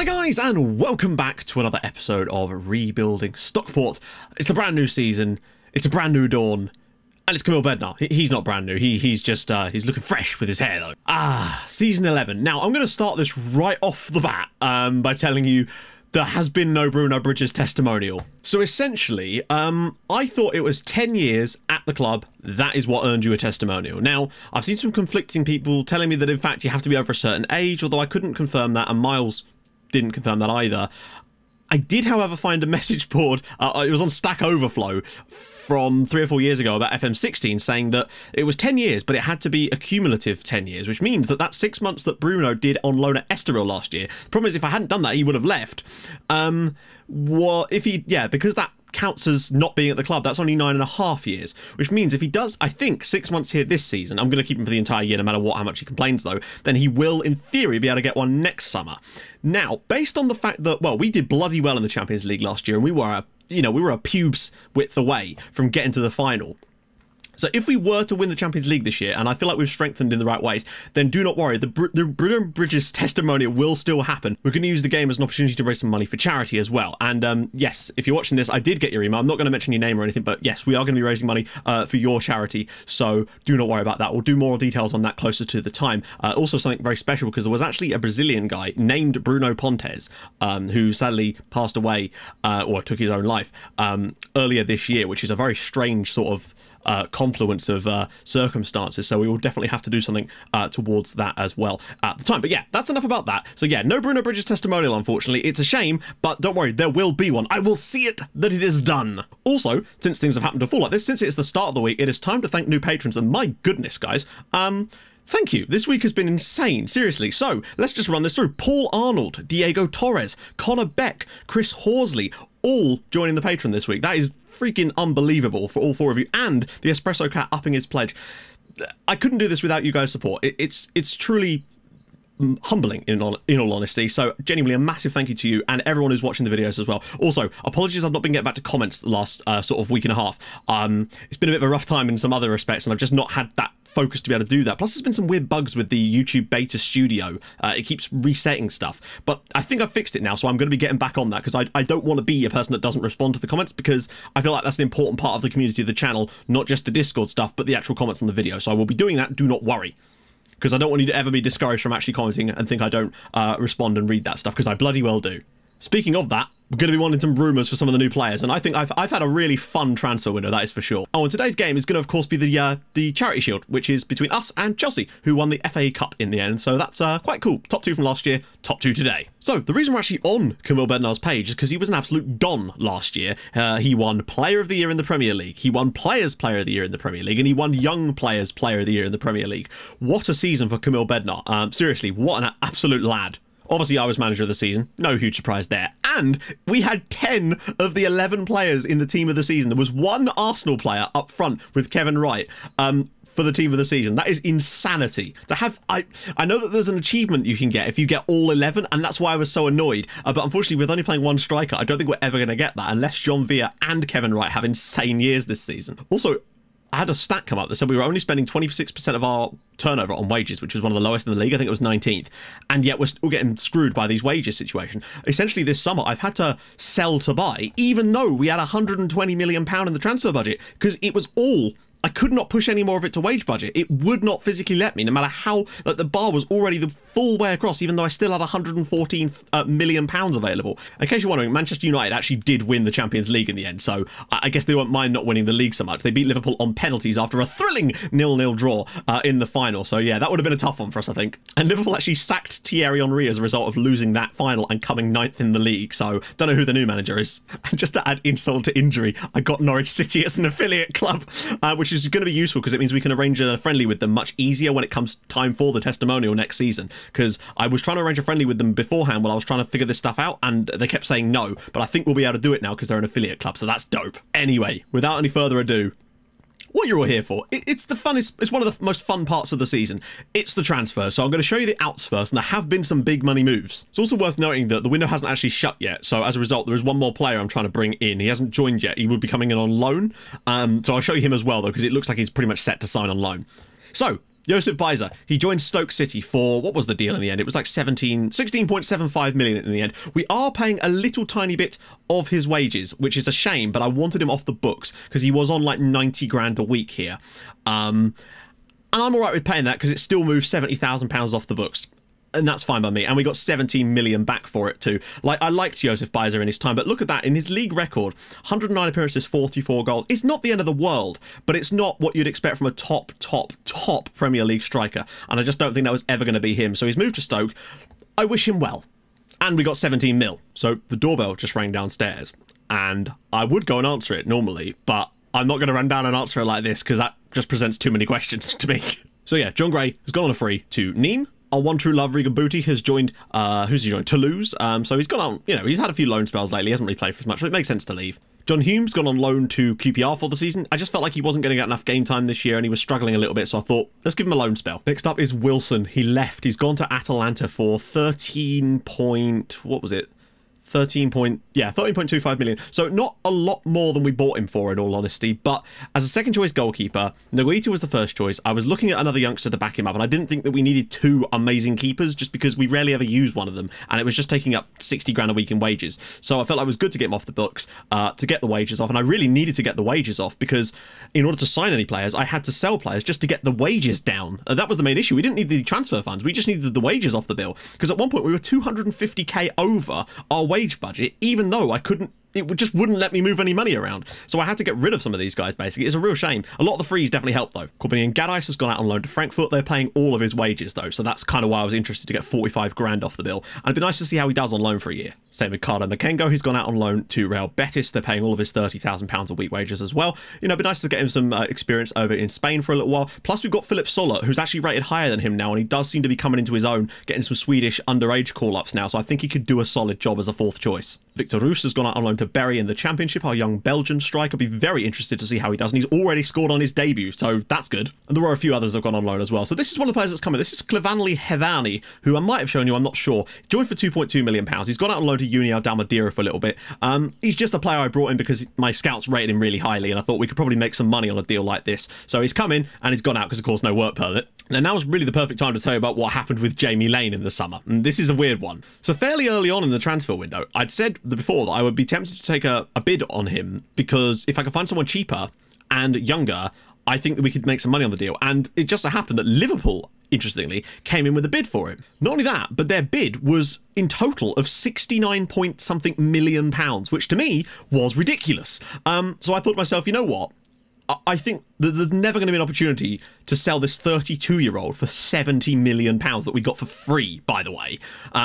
Hi guys, and welcome back to another episode of Rebuilding Stockport. It's a brand new season, it's a brand new dawn, and it's Camille Bednar. He's not brand new, he's just, he's looking fresh with his hair though. Season 11. Now, I'm going to start this right off the bat by telling you there has been no Bruno Bridges testimonial. So essentially, I thought it was 10 years at the club, that is what earned you a testimonial. Now, I've seen some conflicting people telling me that in fact you have to be over a certain age, although I couldn't confirm that, and Miles didn't confirm that either. I did, however, find a message board, it was on Stack Overflow from 3 or 4 years ago about FM16 saying that it was 10 years, but it had to be a cumulative 10 years, which means that that 6 months that Bruno did on loan at Estoril last year, the problem is if I hadn't done that, he would have left. Well, if he, yeah, because that counts as not being at the club, that's only 9.5 years, which means if he does, I think, 6 months here this season, I'm going to keep him for the entire year no matter what, how much he complains though, then he will in theory be able to get one next summer. Now, based on the fact that, well, we did bloody well in the Champions League last year and we were a pubes width away from getting to the final. So if we were to win the Champions League this year, and I feel like we've strengthened in the right ways, then do not worry, the Bruno Bridges testimonial will still happen. We're going to use the game as an opportunity to raise some money for charity as well. And yes, if you're watching this, I did get your email. I'm not going to mention your name or anything, but yes, we are going to be raising money for your charity. So do not worry about that. We'll do more details on that closer to the time. Also something very special, because there was actually a Brazilian guy named Bruno Pontes, who sadly passed away or took his own life earlier this year, which is a very strange sort of confluence of circumstances, so we will definitely have to do something towards that as well at the time. But yeah, that's enough about that. So yeah, no Bruno Bridges testimonial, unfortunately. It's a shame, but don't worry, there will be one. I will see it that it is done. Also, since things have happened to fall like this, since it's the start of the week, it is time to thank new patrons, and my goodness, guys, thank you. This week has been insane, seriously. So let's just run this through. Paul Arnold, Diego Torres, Connor Beck, Chris Horsley, all joining the Patreon this week. That is freaking unbelievable for all four of you, and the Espresso Cat upping his pledge. I couldn't do this without you guys' support. It's truly humbling in all honesty, so genuinely a massive thank you to you and everyone who's watching the videos as well. Also, apologies I've not been getting back to comments the last sort of week and a half. It's been a bit of a rough time in some other respects, and I've just not had that focus to be able to do that. Plus there's been some weird bugs with the YouTube beta studio. It keeps resetting stuff, but I think I've fixed it now, so I'm going to be getting back on that, because I don't want to be a person that doesn't respond to the comments, because I feel like that's an important part of the community of the channel, not just the Discord stuff, but the actual comments on the video. So I will be doing that, do not worry, because I don't want you to ever be discouraged from actually commenting and think I don't respond and read that stuff, because I bloody well do. Speaking of that, we're going to be wanting some rumours for some of the new players, and I think I've had a really fun transfer window, that is for sure. Oh, and today's game is going to, of course, be the Charity Shield, which is between us and Chelsea, who won the FA Cup in the end, so that's quite cool. Top 2 from last year, top 2 today. So, the reason we're actually on Camille Bednar's page is because he was an absolute don last year. He won Player of the Year in the Premier League, he won Players Player of the Year in the Premier League, and he won Young Players Player of the Year in the Premier League. What a season for Camille Bednar. Seriously, what an absolute lad. Obviously, I was manager of the season. No huge surprise there. And we had 10 of the 11 players in the team of the season. There was one Arsenal player up front with Kevin Wright for the team of the season. That is insanity. To have, I know that there's an achievement you can get if you get all 11, and that's why I was so annoyed. But unfortunately, with only playing one striker, I don't think we're ever going to get that unless John Villa and Kevin Wright have insane years this season. Also, I had a stat come up that said we were only spending 26% of our turnover on wages, which was one of the lowest in the league. I think it was 19th. And yet we're still getting screwed by these wages situation. Essentially this summer, I've had to sell to buy, even though we had £120 million in the transfer budget, because it was all, I could not push any more of it to wage budget. It would not physically let me, no matter how, like, the bar was already the full way across, even though I still had £114 million available. In case you're wondering, Manchester United actually did win the Champions League in the end, so I guess they won't mind not winning the league so much. They beat Liverpool on penalties after a thrilling 0-0 draw in the final, so yeah, that would have been a tough one for us, I think. And Liverpool actually sacked Thierry Henry as a result of losing that final and coming 9th in the league, so don't know who the new manager is. And just to add insult to injury, I got Norwich City as an affiliate club, which is going to be useful because it means we can arrange a friendly with them much easier when it comes time for the testimonial next season, because I was trying to arrange a friendly with them beforehand while I was trying to figure this stuff out, and they kept saying no, but I think we'll be able to do it now because they're an affiliate club, so that's dope. Anyway, without any further ado, what you're all here for, it's the funnest, it's one of the most fun parts of the season. It's the transfer, so I'm going to show you the outs first, and there have been some big money moves. It's also worth noting that the window hasn't actually shut yet, so as a result there is one more player I'm trying to bring in. He hasn't joined yet, he would be coming in on loan, so I'll show you him as well though, because it looks like he's pretty much set to sign on loan. So, Joseph Beiser, he joined Stoke City for, what was the deal in the end? It was like 16.75 million in the end. We are paying a little tiny bit of his wages, which is a shame, but I wanted him off the books because he was on like 90 grand a week here. And I'm all right with paying that because it still moves £70,000 off the books. And that's fine by me. And we got 17 million back for it too. Like, I liked Joseph Beiser in his time, but look at that. In his league record, 109 appearances, 44 goals. It's not the end of the world, but it's not what you'd expect from a top Premier League striker. And I just don't think that was ever going to be him. So he's moved to Stoke. I wish him well. And we got 17 mil. So the doorbell just rang downstairs. And I would go and answer it normally, but I'm not going to run down and answer it like this because that just presents too many questions to me. So yeah, John Gray has gone on a free to Nîmes. Our one true love, Riga Booty, has joined, who's he joined? Toulouse. So he's gone on, you know, he's had a few loan spells lately. He hasn't really played for as much, but it makes sense to leave. John Hume's gone on loan to QPR for the season. I just felt like he wasn't going to get enough game time this year and he was struggling a little bit, so I thought, let's give him a loan spell. Next up is Wilson. He left. He's gone to Atalanta for 13.25 million. So not a lot more than we bought him for, in all honesty. But as a second choice goalkeeper, Nogueira was the first choice. I was looking at another youngster to back him up, and I didn't think that we needed two amazing keepers just because we rarely ever use one of them, and it was just taking up 60 grand a week in wages. So I felt like it was good to get him off the books, to get the wages off, and I really needed to get the wages off because in order to sign any players, I had to sell players just to get the wages down. That was the main issue. We didn't need the transfer funds. We just needed the wages off the bill because at one point we were 250k over our wage budget, even though I couldn't, it just wouldn't let me move any money around. So I had to get rid of some of these guys, basically. It's a real shame. A lot of the frees definitely helped, though. Corbinian Gadis has gone out on loan to Frankfurt. They're paying all of his wages, though, so that's kind of why I was interested to get 45 grand off the bill. And it'd be nice to see how he does on loan for a year. Same with Carlo Nakengo. He's gone out on loan to Real Betis. They're paying all of his £30,000 a week wages as well. You know, it'd be nice to get him some experience over in Spain for a little while. Plus, we've got Philip Soller, who's actually rated higher than him now, and he does seem to be coming into his own, getting some Swedish underage call-ups now, so I think he could do a solid job as a fourth choice. Victor Roos has gone out on loan to Bury in the Championship, our young Belgian striker. I'll be very interested to see how he does, and he's already scored on his debut, so that's good. And there were a few others that have gone on loan as well. So this is one of the players that's coming. This is Clevanli Hevani, who I might have shown you, I'm not sure. Joined for £2.2 million. He's gone out on loan to União da Madeira for a little bit. He's just a player I brought in because my scouts rated him really highly, and I thought we could probably make some money on a deal like this. So he's come in, and he's gone out because, of course, no work permit. And now is really the perfect time to tell you about what happened with Jamie Lane in the summer. And this is a weird one. So fairly early on in the transfer window, I'd said before that I would be tempted to take a bid on him because if I could find someone cheaper and younger, I think that we could make some money on the deal. And it just so happened that Liverpool, interestingly, came in with a bid for him. Not only that, but their bid was in total of 69 point something million pounds, which to me was ridiculous. So I thought to myself, you know what? I think that there's never going to be an opportunity to sell this 32-year-old for £70 million that we got for free, by the way.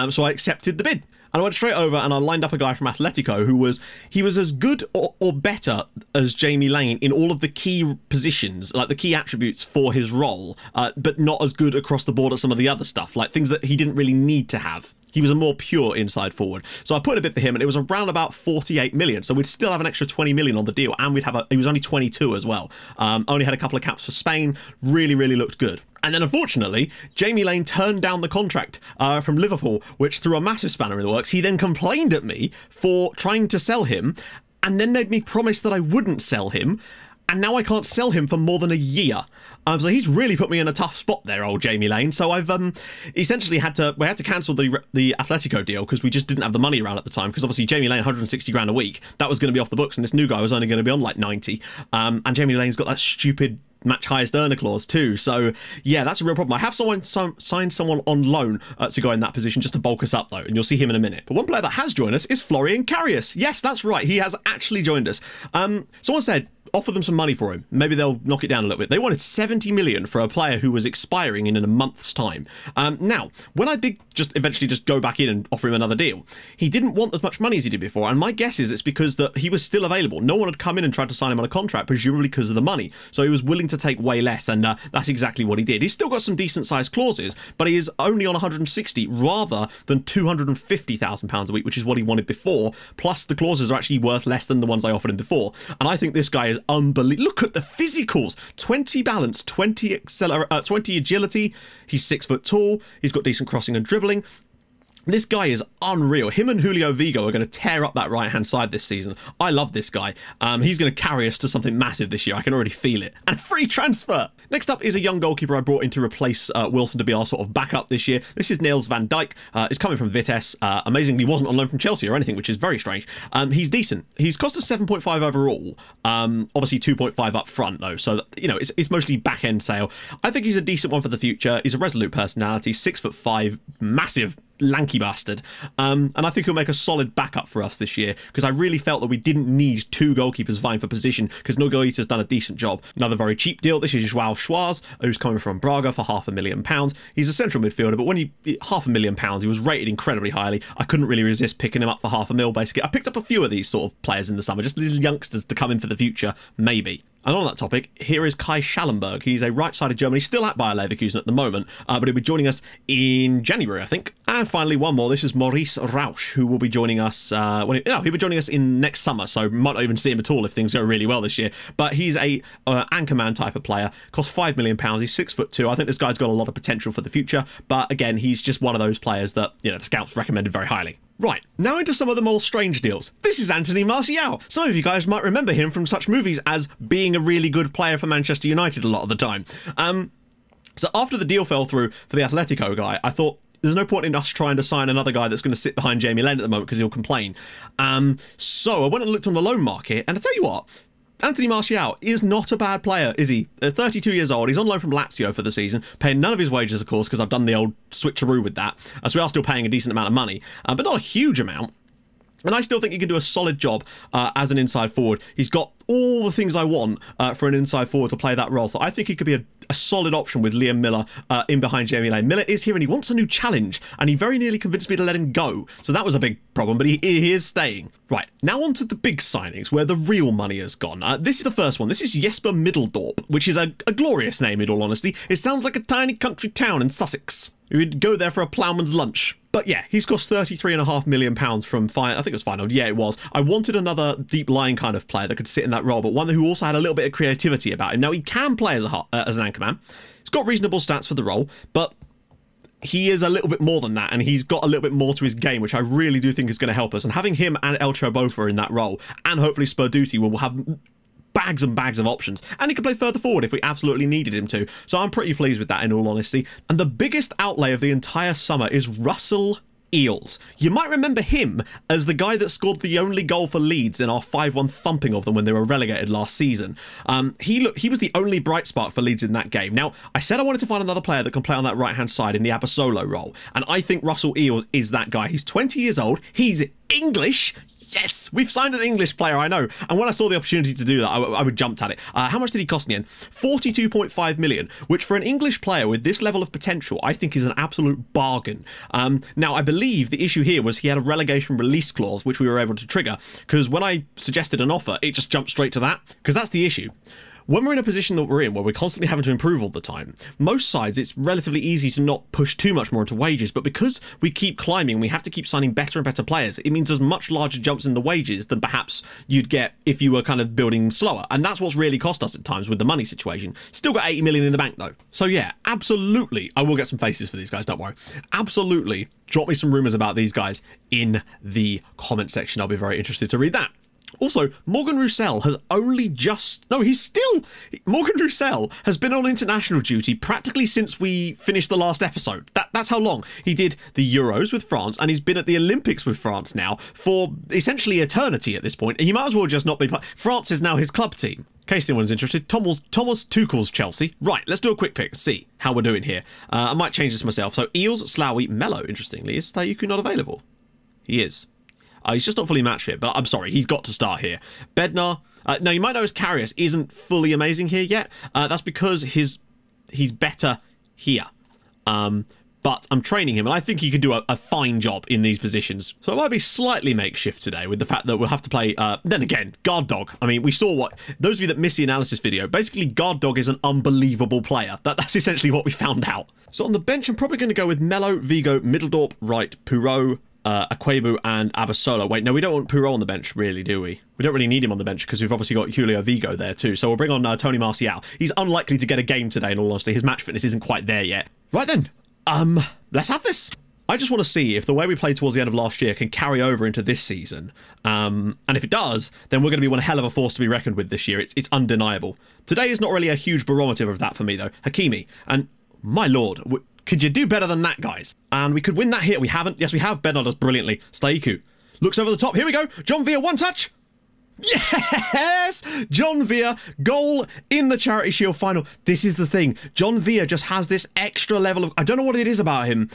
So I accepted the bid. And I went straight over and I lined up a guy from Atletico who was as good or better as Jamie Lane in all of the key positions, like the key attributes for his role, but not as good across the board at some of the other stuff, like things that he didn't really need to have. He was a more pure inside forward. So I put in a bid for him and it was around about 48 million. So we'd still have an extra 20 million on the deal, and we'd have he was only 22 as well. Only had a couple of caps for Spain. Really, really looked good. And then unfortunately, Jamie Lane turned down the contract from Liverpool, which threw a massive spanner in the works. He then complained at me for trying to sell him and then made me promise that I wouldn't sell him. And now I can't sell him for more than a year. So he's really put me in a tough spot there, old Jamie Lane. So I've essentially had to cancel the Atletico deal because we just didn't have the money around at the time. Because obviously Jamie Lane, 160 grand a week, that was going to be off the books, and this new guy was only going to be on like 90. And Jamie Lane's got that stupid match highest earner clause too. So yeah, that's a real problem. I have signed someone on loan to go in that position just to bulk us up though, and you'll see him in a minute. But one player that has joined us is Florian Carius. Yes, that's right. He has actually joined us. Someone said, offer them some money for him. Maybe they'll knock it down a little bit. They wanted 70 million for a player who was expiring in a month's time. Now, when I did eventually go back in and offer him another deal, he didn't want as much money as he did before. And my guess is it's because that he was still available. No one had come in and tried to sign him on a contract, presumably because of the money. So he was willing to take way less, and that's exactly what he did. He's still got some decent sized clauses, but he is only on 160 rather than £250,000 a week, which is what he wanted before. Plus the clauses are actually worth less than the ones I offered him before. And I think this guy is unbelievable. Look at the physicals. 20 balance, 20 agility. He's 6 foot tall. He's got decent crossing and dribbling. This guy is unreal. Him and Julio Vigo are going to tear up that right-hand side this season. I love this guy. He's going to carry us to something massive this year. I can already feel it. And a free transfer. Next up is a young goalkeeper I brought in to replace Wilson to be our sort of backup this year. This is Niels van Dijk. He's coming from Vitesse. Amazingly, wasn't on loan from Chelsea or anything, which is very strange. He's decent. He's cost us 7.5 overall. Obviously 2.5 up front, though. So, you know, it's mostly back-end sale. I think he's a decent one for the future. He's a resolute personality, 6'5", massive, lanky bastard, and I think he'll make a solid backup for us this year, because I really felt that we didn't need two goalkeepers vying for position, because Nogueita's done a decent job. Another very cheap deal, this is João Schwarz, who's coming from Braga for £500,000. He's a central midfielder, but when he £500,000, he was rated incredibly highly. I couldn't really resist picking him up for £500,000 basically. I picked up a few of these sort of players in the summer, just these youngsters to come in for the future, maybe. And on that topic, here is Kai Schallenberg. He's a right-sided German. He's still at Bayer Leverkusen at the moment, but he'll be joining us in January, I think. And finally, one more. This is Maurice Rausch, who will be joining us. He'll be joining us in next summer, so might not even see him at all if things go really well this year. But he's a anchorman type of player. Costs £5 million. He's 6'2". I think this guy's got a lot of potential for the future. But again, he's just one of those players that, you know, the scouts recommended very highly. Right, now into some of the more strange deals. This is Anthony Martial. Some of you guys might remember him from such movies as being a really good player for Manchester United a lot of the time. So after the deal fell through for the Atletico guy, I thought, there's no point in us trying to sign another guy that's going to sit behind Jamie Lane at the moment because he'll complain. So I went and looked on the loan market, and I tell you what, Anthony Martial is not a bad player, is he? 32 years old, he's on loan from Lazio for the season, paying none of his wages, of course, because I've done the old switcheroo with that. So we are still paying a decent amount of money, but not a huge amount. And I still think he can do a solid job as an inside forward. He's got all the things I want for an inside forward to play that role. So I think he could be a solid option with Liam Miller in behind Jamie Lane. Miller is here and he wants a new challenge, and he very nearly convinced me to let him go. So that was a big problem, but he is staying. Right, now on to the big signings, where the real money has gone. This is the first one. This is Jesper Middeldorp, which is a glorious name in all honesty. It sounds like a tiny country town in Sussex. You would go there for a ploughman's lunch. But yeah, he's cost £33.5 million from I think it was Feyenoord. Yeah, it was. I wanted another deep line kind of player that could sit in that role, but one who also had a little bit of creativity about him. Now, he can play as an anchorman. He's got reasonable stats for the role, but he is a little bit more than that, and he's got a little bit more to his game, which I really do think is going to help us. And having him and El Chobofa in that role, and hopefully Spurduti will have bags and bags of options, and he can play further forward if we absolutely needed him to. So I'm pretty pleased with that, in all honesty. And the biggest outlay of the entire summer is Russell Eels. You might remember him as the guy that scored the only goal for Leeds in our 5-1 thumping of them when they were relegated last season. He was the only bright spark for Leeds in that game. Now, I said I wanted to find another player that can play on that right-hand side in the Abasolo role, and I think Russell Eels is that guy. He's 20 years old, he's English. Yes, we've signed an English player, I know. And when I saw the opportunity to do that, I would jumped at it. How much did he cost in the end? £42.5 million, which for an English player with this level of potential, I think is an absolute bargain. Now, I believe the issue here was he had a relegation release clause, which we were able to trigger, because when I suggested an offer, it just jumped straight to that, because that's the issue. When we're in a position that we're in, where we're constantly having to improve all the time, most sides, it's relatively easy to not push too much more into wages, but because we keep climbing, we have to keep signing better and better players, it means there's much larger jumps in the wages than perhaps you'd get if you were kind of building slower, and that's what's really cost us at times with the money situation. Still got 80 million in the bank though. So yeah, absolutely, I will get some faces for these guys, don't worry. Absolutely, drop me some rumours about these guys in the comment section, I'll be very interested to read that. Also, Morgan Roussel has only just... No, Morgan Roussel has been on international duty practically since we finished the last episode. That's how long. He did the Euros with France, and he's been at the Olympics with France now for essentially eternity at this point. He might as well just not be... France is now his club team. In case anyone's interested, Thomas Tuchel's Chelsea. Right, let's do a quick pick, see how we're doing here. I might change this myself. So, Eels, Sloughy, Mello, interestingly. Is Stayuku not available? He is. He's just not fully match fit, but I'm sorry, he's got to start here. Bednar, now you might notice Carius isn't fully amazing here yet. That's because he's better here. But I'm training him, and I think he could do a fine job in these positions. So it might be slightly makeshift today with the fact that we'll have to play, then again, Guard Dog. I mean, we saw what, those of you that missed the analysis video, basically Guard Dog is an unbelievable player. That's essentially what we found out. So on the bench, I'm probably going to go with Mello, Vigo, Middeldorp, Wright, Poirot, Akwebu and Abasolo. Wait, no, we don't want Poirot on the bench, really, do we? We don't really need him on the bench because we've obviously got Julio Vigo there too. So we'll bring on Tony Martial. He's unlikely to get a game today, in all honesty. His match fitness isn't quite there yet. Right then, let's have this. I just want to see if the way we played towards the end of last year can carry over into this season. And if it does, then we're going to be one hell of a force to be reckoned with this year. It's undeniable. Today is not really a huge barometer of that for me, though. Hakimi. And my lord, could you do better than that, guys? And we could win that here. We haven't. Yes, we have. Bednar does brilliantly. Staiku looks over the top. Here we go. John Vere, one touch. Yes! John Vere, goal in the Charity Shield final. This is the thing. John Vere just has this extra level of... I don't know what it is about him.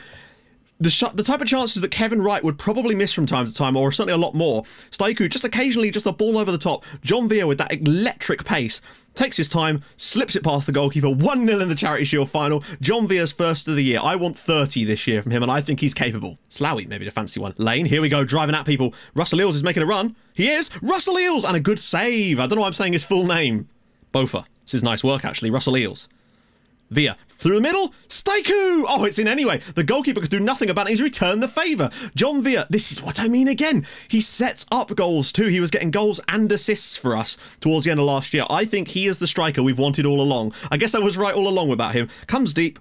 The type of chances that Kevin Wright would probably miss from time to time, or certainly a lot more. Staiku, just occasionally, just a ball over the top. John Vere with that electric pace, takes his time, slips it past the goalkeeper. 1-0 in the Charity Shield final. John Vere's first of the year. I want 30 this year from him, and I think he's capable. Sloughy, maybe the fancy one. Lane, here we go, driving at people. Russell Eels is making a run. He is! Russell Eels! And a good save. I don't know why I'm saying his full name. Bofa. This is nice work, actually. Russell Eels. Vere through the middle. Staiku! Oh, it's in anyway. The goalkeeper could do nothing about it. He's returned the favour. John Vere, this is what I mean again. He sets up goals too. He was getting goals and assists for us towards the end of last year. I think he is the striker we've wanted all along. I guess I was right all along about him. Comes deep,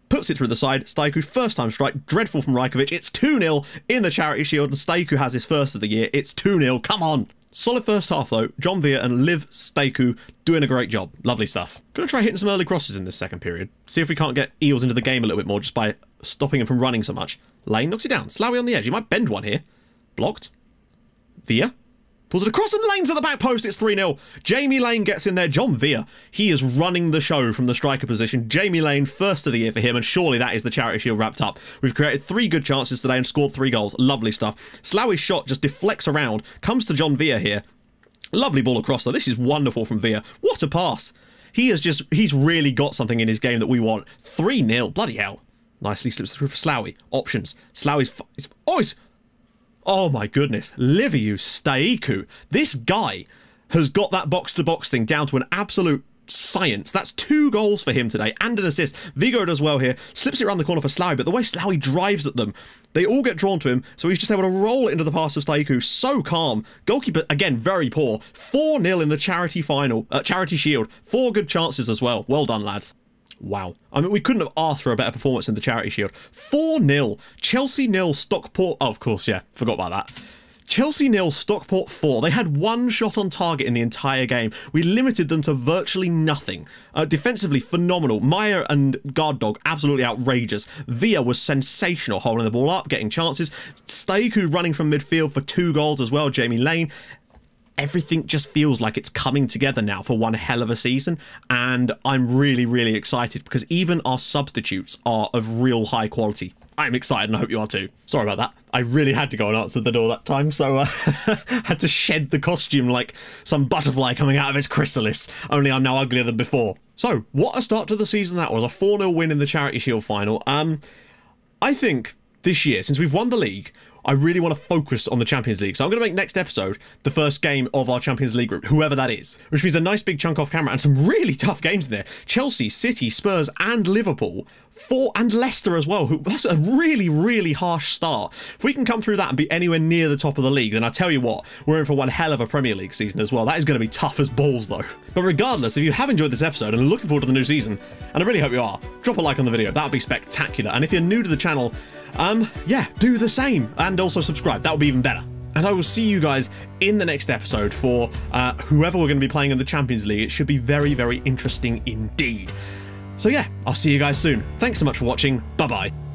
puts it through the side. Staiku, first time strike. Dreadful from Rajkovic. It's 2-0 in the Charity Shield, and Staiku has his first of the year. It's 2-0. Come on. Solid first half though. John Vere and Liv Staiku doing a great job. Lovely stuff. Gonna try hitting some early crosses in this second period. See if we can't get Eels into the game a little bit more just by stopping him from running so much. Lane knocks it down. Sloughy on the edge. He might bend one here. Blocked. Vere pulls it across and Lane's at the back post. It's 3-0. Jamie Lane gets in there. John Vere, he is running the show from the striker position. Jamie Lane, first of the year for him, and surely that is the Charity Shield wrapped up. We've created 3 good chances today and scored 3 goals. Lovely stuff. Sloughy's shot just deflects around, comes to John Vere here. Lovely ball across though. This is wonderful from Vere. What a pass. He's really got something in his game that we want. 3-0. Bloody hell. Nicely slips through for Sloughy. Options. Sloughy's... Oh my goodness. Liviu Staiku. This guy has got that box-to-box thing down to an absolute science. That's 2 goals for him today and an assist. Vigo does well here. Slips it around the corner for Sloughy, but the way Sloughy drives at them, they all get drawn to him, so he's just able to roll it into the pass of Staiku. So calm. Goalkeeper, again, very poor. 4-0 in the Charity Shield. 4 good chances as well. Well done, lads. Wow. I mean, we couldn't have asked for a better performance in the Charity Shield. 4-0. Chelsea 0, Stockport... Oh, of course, yeah. Forgot about that. Chelsea 0, Stockport 4. They had 1 shot on target in the entire game. We limited them to virtually nothing. Defensively, phenomenal. Meyer and Guard Dog, absolutely outrageous. Vere was sensational, holding the ball up, getting chances. Staiku running from midfield for 2 goals as well. Jamie Lane. Everything just feels like it's coming together now for one hell of a season, and I'm really, really excited because even our substitutes are of real high quality. I'm excited and I hope you are too. Sorry about that. I really had to go and answer the door that time, so had to shed the costume like some butterfly coming out of its chrysalis, only I'm now uglier than before. So, what a start to the season that was. A 4-0 win in the Charity Shield final. I think this year, since we've won the league, I really want to focus on the Champions League. So I'm going to make next episode the first game of our Champions League group, whoever that is. Which means a nice big chunk off camera and some really tough games in there. Chelsea, City, Spurs and Liverpool. And Leicester as well. That's a really, really harsh start. If we can come through that and be anywhere near the top of the league, then I tell you what, we're in for one hell of a Premier League season as well. That is going to be tough as balls though. But regardless, if you have enjoyed this episode and are looking forward to the new season, and I really hope you are, drop a like on the video. That would be spectacular. And if you're new to the channel, yeah, do the same and also subscribe. That would be even better. And I will see you guys in the next episode for whoever we're going to be playing in the Champions League. It should be very, very interesting indeed. So yeah, I'll see you guys soon. Thanks so much for watching. Bye-bye.